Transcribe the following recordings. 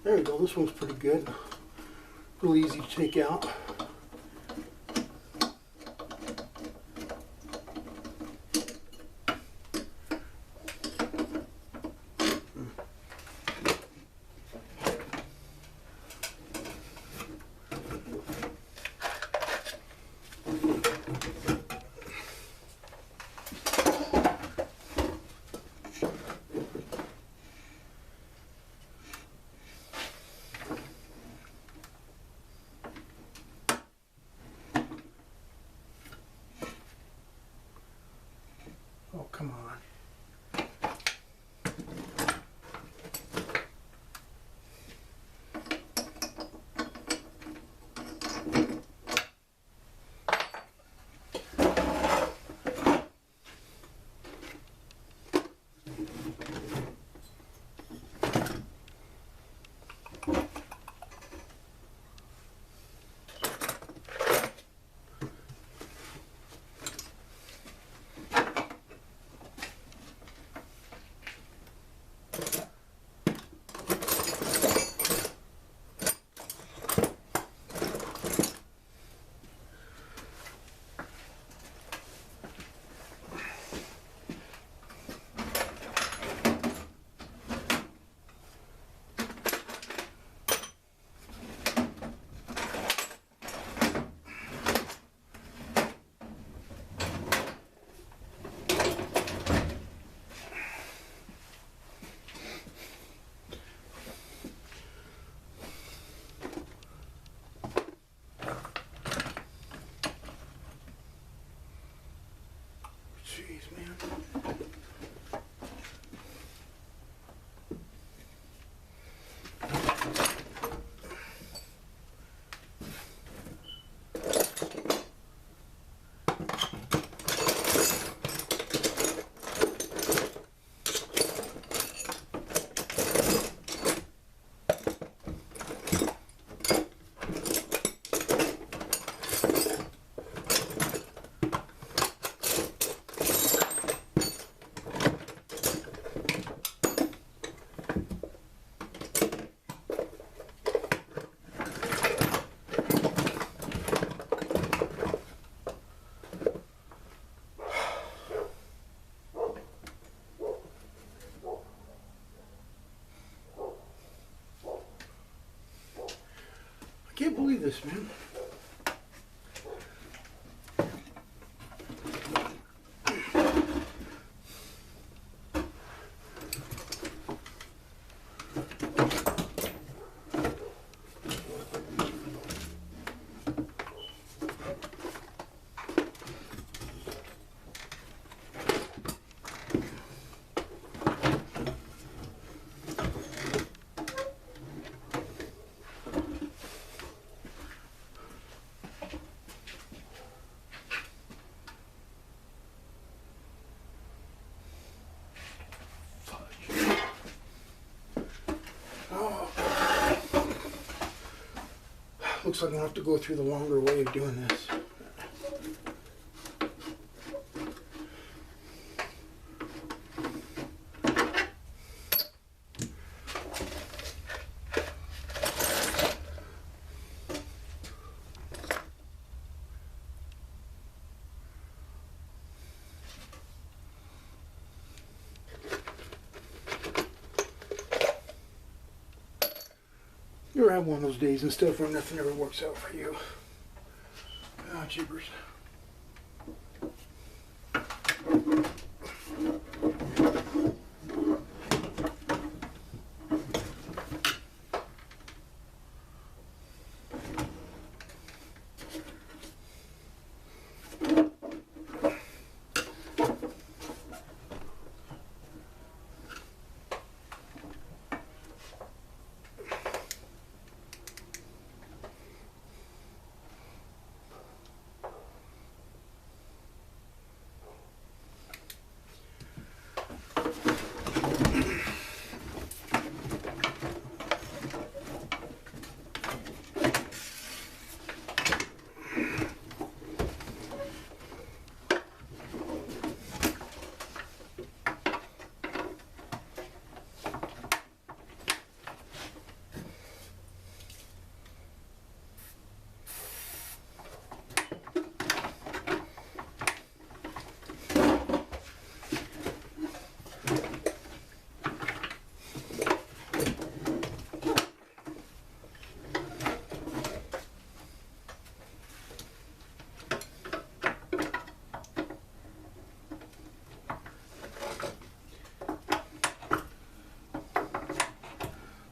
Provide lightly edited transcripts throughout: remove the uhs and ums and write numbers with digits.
There we go, this one's pretty good. Really easy to take out. Oh, come on. Jeez, man. I can't believe this, man. Looks like I'm going to have to go through the longer way of doing this. You ever have one of those days and stuff where nothing ever works out for you? Ah, jeepers.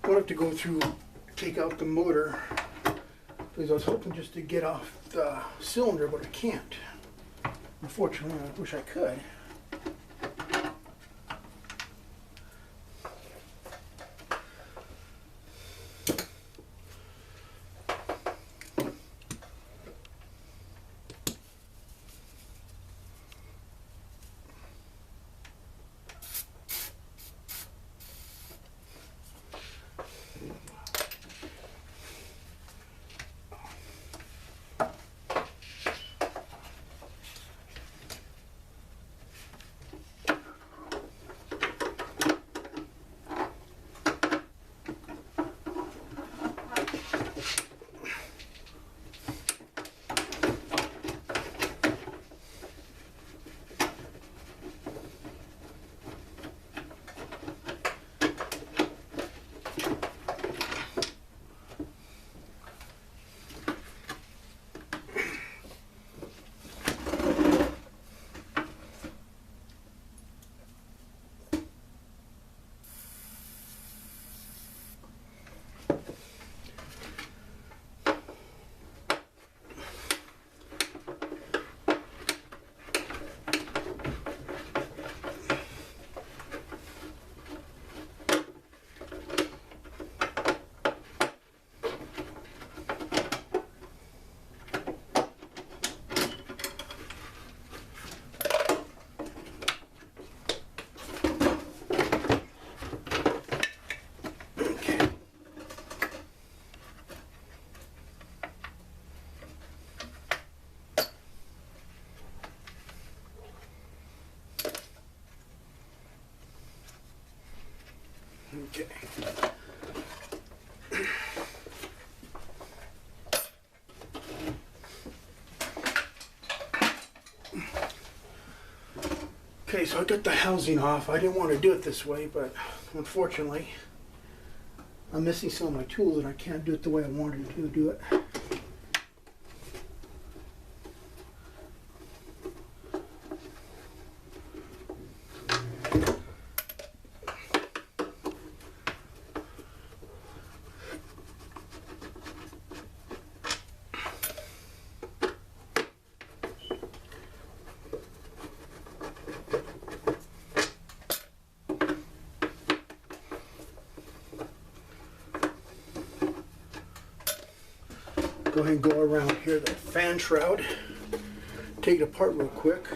Don't have to go through, take out the motor, because I was hoping just to get off the cylinder, but I can't. Unfortunately, I wish I could. Okay. Okay, so I got the housing off. I didn't want to do it this way, but unfortunately, I'm missing some of my tools and I can't do it the way I wanted to do it. Go ahead and go around here, the fan shroud. Take it apart real quick.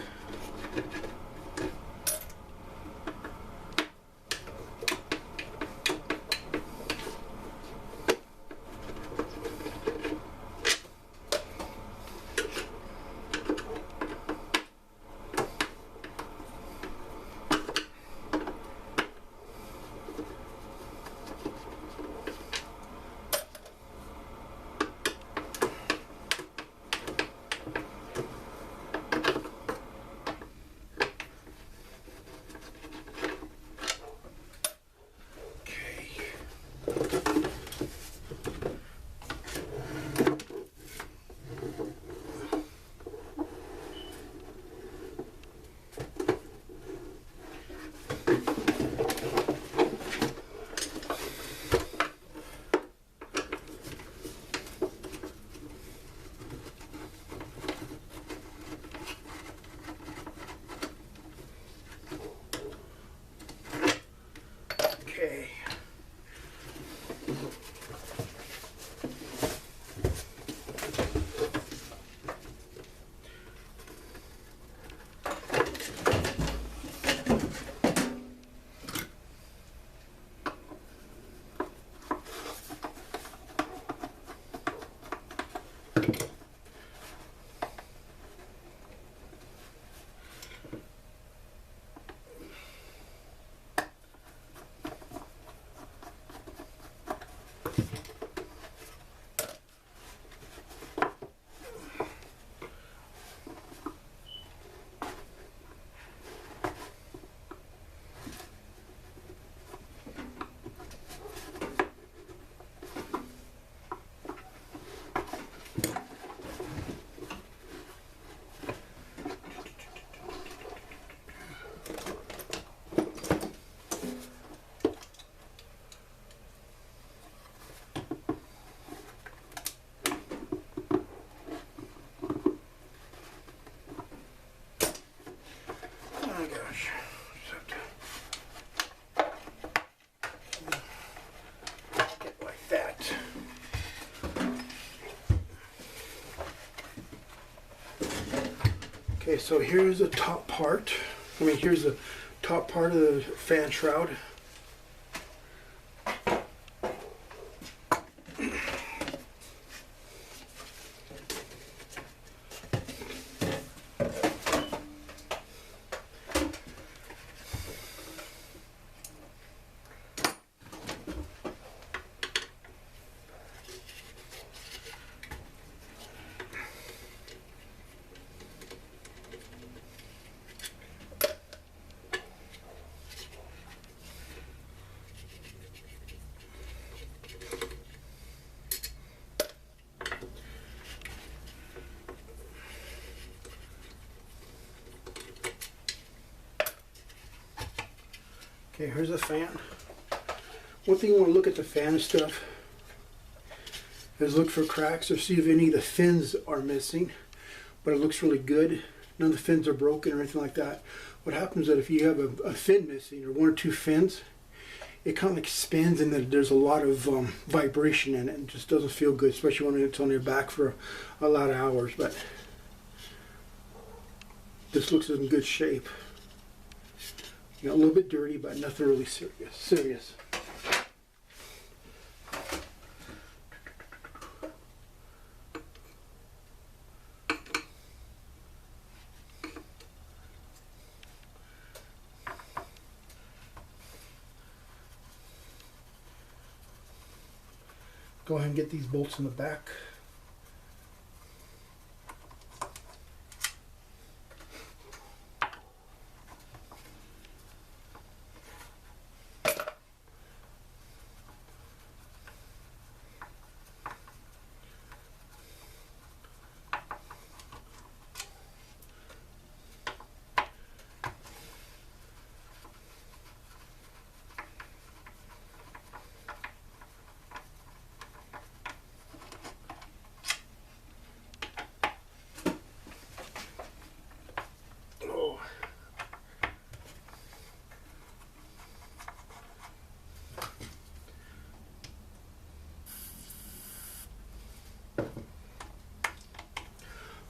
Okay, so here's the top part. Here's the top part of the fan shroud. Okay, here's the fan. One thing you want to look at the fan stuff is look for cracks or see if any of the fins are missing. But it looks really good. None of the fins are broken or anything like that. What happens is that if you have a fin missing or one or two fins, it kind of like spins and there's a lot of vibration in it and just doesn't feel good, especially when it's on your back for a lot of hours. But this looks in good shape. You know, a little bit dirty, but nothing really serious. Go ahead and get these bolts in the back.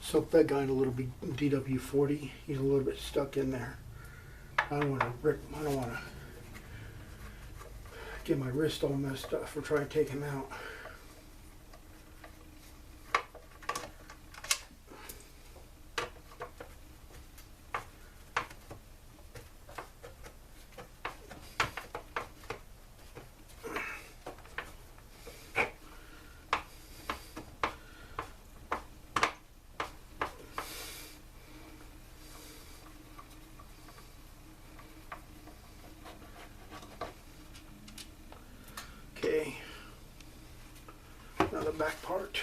Soak that guy in a little bit DW40. He's a little bit stuck in there. I don't want to get my wrist all messed up for trying to take him out. Okay, now the back part.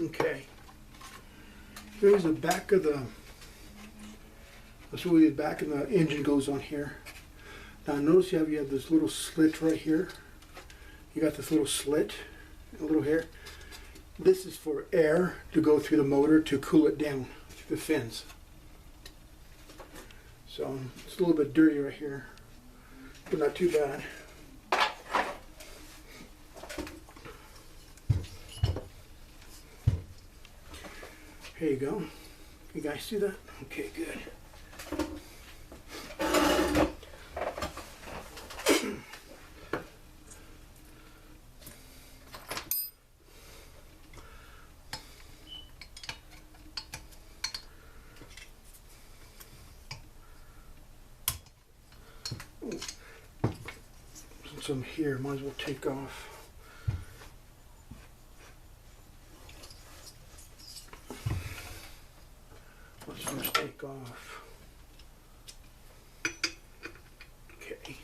Okay, here's the back of the That's where the back of the engine goes on here. Now notice you have this little slit right here. You got this little slit, a little hair. This is for air to go through the motor to cool it down through the fins. So it's a little bit dirty right here, but not too bad. Here you go. You guys see that? Okay, good. Since I'm here, might as well take off. Let's first take off. Okay.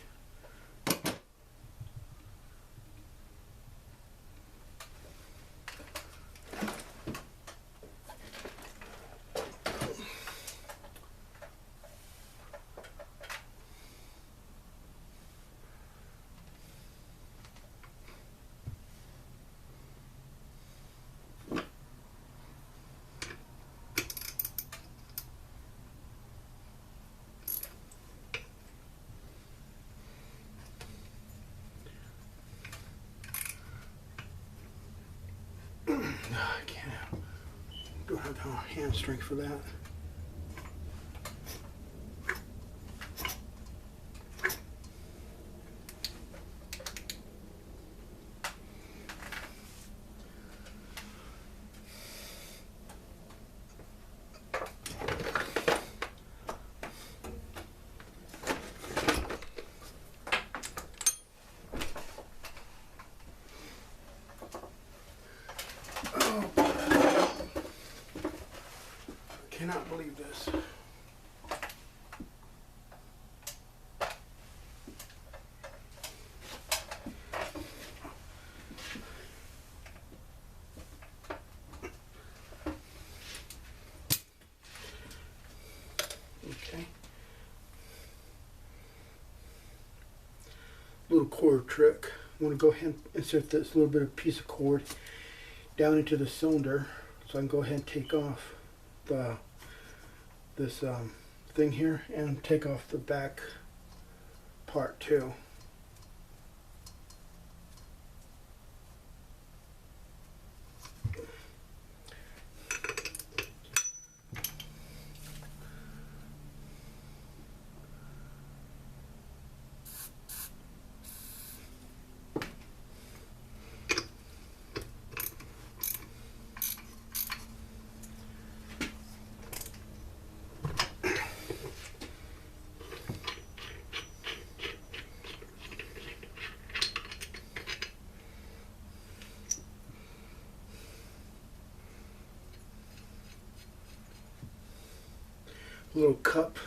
have the hand strength for that. Cannot believe this. Okay. Little cord trick. I'm going to go ahead and insert this little bit of piece of cord down into the cylinder, so I can go ahead and take off this thing here and take off the back part too. Little cup.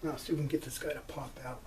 Now see if we can get this guy to pop out.